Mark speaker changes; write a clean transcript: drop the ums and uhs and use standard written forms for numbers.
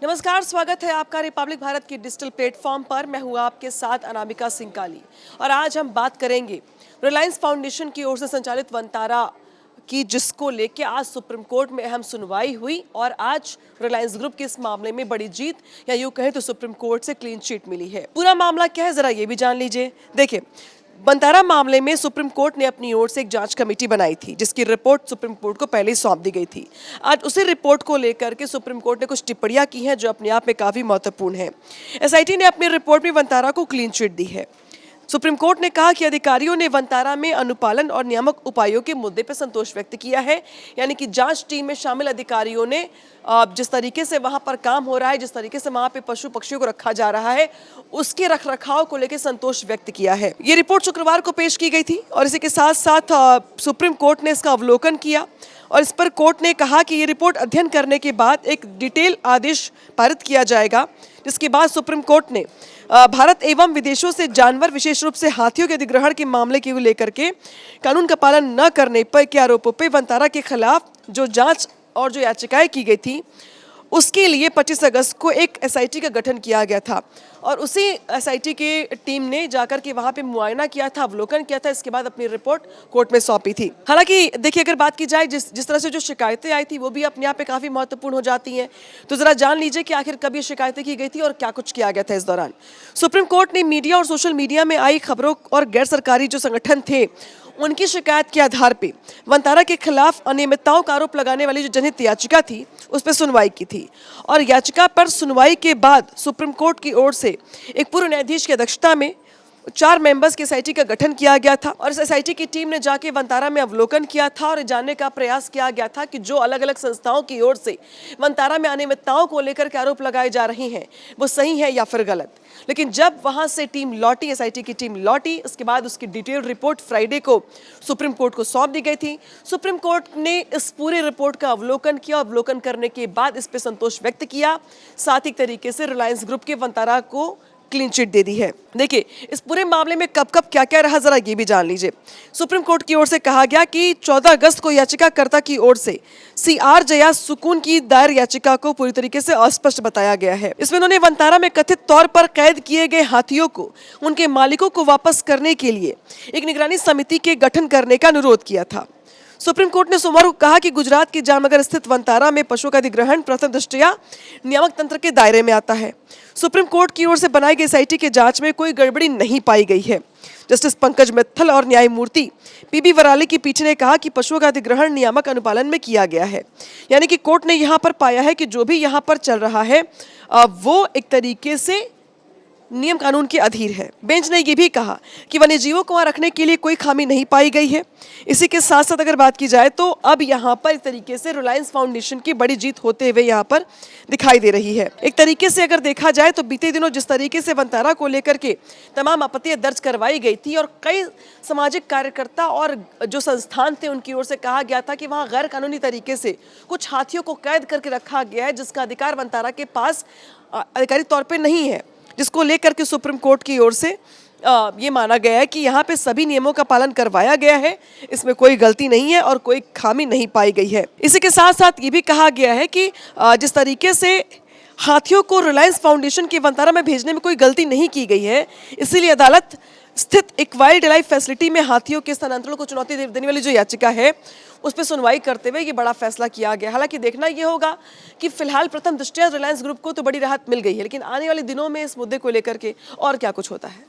Speaker 1: नमस्कार, स्वागत है आपका रिपब्लिक भारत की डिजिटल प्लेटफॉर्म पर। मैं हूँ आपके साथ अनामिका सिंकाली और आज हम बात करेंगे रिलायंस फाउंडेशन की ओर से संचालित वनतारा की, जिसको लेके आज सुप्रीम कोर्ट में अहम सुनवाई हुई और आज रिलायंस ग्रुप की इस मामले में बड़ी जीत, या यूं कहें तो सुप्रीम कोर्ट से क्लीन चिट मिली है। पूरा मामला क्या है जरा ये भी जान लीजिए। देखिए, वनतारा मामले में सुप्रीम कोर्ट ने अपनी ओर से एक जांच कमेटी बनाई थी, जिसकी रिपोर्ट सुप्रीम कोर्ट को पहले ही सौंप दी गई थी। आज उसी रिपोर्ट को लेकर के सुप्रीम कोर्ट ने कुछ टिप्पणियां की हैं जो अपने आप में काफी महत्वपूर्ण है। एसआईटी ने अपनी रिपोर्ट में वनतारा को क्लीन चिट दी है। सुप्रीम कोर्ट ने कहा कि अधिकारियों ने वनतारा में अनुपालन और नियामक उपायों के मुद्दे पर संतोष व्यक्त किया है, यानी कि जांच टीम में शामिल अधिकारियों ने जिस तरीके से वहां पर काम हो रहा है, जिस तरीके से वहां पे पशु पक्षियों को रखा जा रहा है, उसके रखरखाव को लेकर संतोष व्यक्त किया है। ये रिपोर्ट शुक्रवार को पेश की गई थी और इसी के साथ साथ सुप्रीम कोर्ट ने इसका अवलोकन किया और इस पर कोर्ट ने कहा कि ये रिपोर्ट अध्ययन करने के बाद एक डिटेल आदेश पारित किया जाएगा, जिसके बाद सुप्रीम कोर्ट ने भारत एवं विदेशों से जानवर, विशेष रूप से हाथियों के अधिग्रहण के मामले को लेकर के कानून का पालन न करने पर के आरोपों पर वनतारा के खिलाफ जो जांच और जो याचिकाएं की गई थी, उसके लिए 25 अगस्त को एक एसआईटी का गठन किया गया था और उसी एसआईटी की टीम ने जाकर के वहां पे मुआयना किया था, अवलोकन किया था, इसके बाद अपनी रिपोर्ट कोर्ट में सौंपी थी। हालांकि देखिए, अगर बात की जाए जिस तरह से जो शिकायतें आई थी वो भी अपने आप में काफी महत्वपूर्ण हो जाती हैं। तो जरा जान लीजिए कि आखिर कब ये शिकायतें की गई थी और क्या कुछ किया गया था इस दौरान। सुप्रीम कोर्ट ने मीडिया और सोशल मीडिया में आई खबरों और गैर सरकारी जो संगठन थे उनकी शिकायत के आधार पे वनतारा के खिलाफ अनियमितताओं का आरोप लगाने वाली जो जनहित याचिका थी उस पर सुनवाई की थी और याचिका पर सुनवाई के बाद सुप्रीम कोर्ट की ओर से एक पूर्व न्यायाधीश की अध्यक्षता में 4 मेंबर्स की एसआईटी का गठन किया गया था और इस एसआईटी की टीम ने जाके वनतारा में अवलोकन किया था और जानने का प्रयास किया गया था कि जो अलग अलग संस्थाओं की ओर से वनतारा में अनियमितताओं को लेकर के आरोप लगाए जा रहे हैं वो सही है या फिर गलत। लेकिन जब वहां से टीम लौटी, एसआईटी की टीम लौटी, उसके बाद उसकी डिटेल रिपोर्ट फ्राइडे को सुप्रीम कोर्ट को सौंप दी गई थी। सुप्रीम कोर्ट ने इस पूरे रिपोर्ट का अवलोकन किया। अवलोकन करने के बाद इस पर संतोष व्यक्त किया, साथ ही तरीके से रिलायंस ग्रुप के वनतारा को क्लीन चिट दे दी है। देखिए, इस पूरे मामले में कब कब क्या क्या रहा जरा ये भी जान लीजिए। सुप्रीम कोर्ट की ओर से कहा गया कि 14 अगस्त को याचिकाकर्ता की ओर से सीआर जया सुकून की दायर याचिका को पूरी तरीके से अस्पष्ट बताया गया है। इसमें उन्होंने वनतारा में कथित तौर पर कैद किए गए हाथियों को उनके मालिकों को वापस करने के लिए एक निगरानी समिति के गठन करने का अनुरोध किया था। सुप्रीम कोर्ट ने सोमवार को कहा कि गुजरात की जामनगर स्थित वनतारा में पशुओं का अधिग्रहण प्रथम दृष्टया नियामक तंत्र के दायरे में आता है। सुप्रीम कोर्ट की ओर से बनाई गई एसआईटी की जांच में कोई गड़बड़ी नहीं पाई गई है। जस्टिस पंकज मित्तल और न्यायमूर्ति पीबी वराली की पीठ ने कहा कि पशुओं का अधिग्रहण नियामक अनुपालन में किया गया है, यानी कि कोर्ट ने यहाँ पर पाया है कि जो भी यहाँ पर चल रहा है वो एक तरीके से नियम कानून के अधीन है। बेंच ने यह भी कहा कि वन्यजीवों को वहां रखने के लिए कोई खामी नहीं पाई गई है। इसी के साथ साथ अगर बात की जाए तो अब यहाँ पर एक तरीके से रिलायंस फाउंडेशन की बड़ी जीत होते हुए यहाँ पर दिखाई दे रही है। एक तरीके से अगर देखा जाए तो बीते दिनों जिस तरीके से वनतारा को लेकर के तमाम आपत्तियां दर्ज करवाई गई थी और कई सामाजिक कार्यकर्ता और जो संस्थान थे उनकी ओर से कहा गया था कि वहाँ गैर कानूनी तरीके से कुछ हाथियों को कैद करके रखा गया है, जिसका अधिकार वनतारा के पास आधिकारिक तौर पर नहीं है, जिसको लेकर के सुप्रीम कोर्ट की ओर से ये माना गया है कि यहाँ पे सभी नियमों का पालन करवाया गया है, इसमें कोई गलती नहीं है और कोई खामी नहीं पाई गई है। इसी के साथ साथ ये भी कहा गया है कि जिस तरीके से हाथियों को रिलायंस फाउंडेशन के वनतारा में भेजने में कोई गलती नहीं की गई है, इसीलिए अदालत स्थित एक वाइल्ड लाइफ फैसिलिटी में हाथियों के स्थानांतरण को चुनौती देने वाली जो याचिका है उस पर सुनवाई करते हुए ये बड़ा फैसला किया गया। हालांकि देखना ये होगा कि फिलहाल प्रथम दृष्टया रिलायंस ग्रुप को तो बड़ी राहत मिल गई है, लेकिन आने वाले दिनों में इस मुद्दे को लेकर के और क्या कुछ होता है।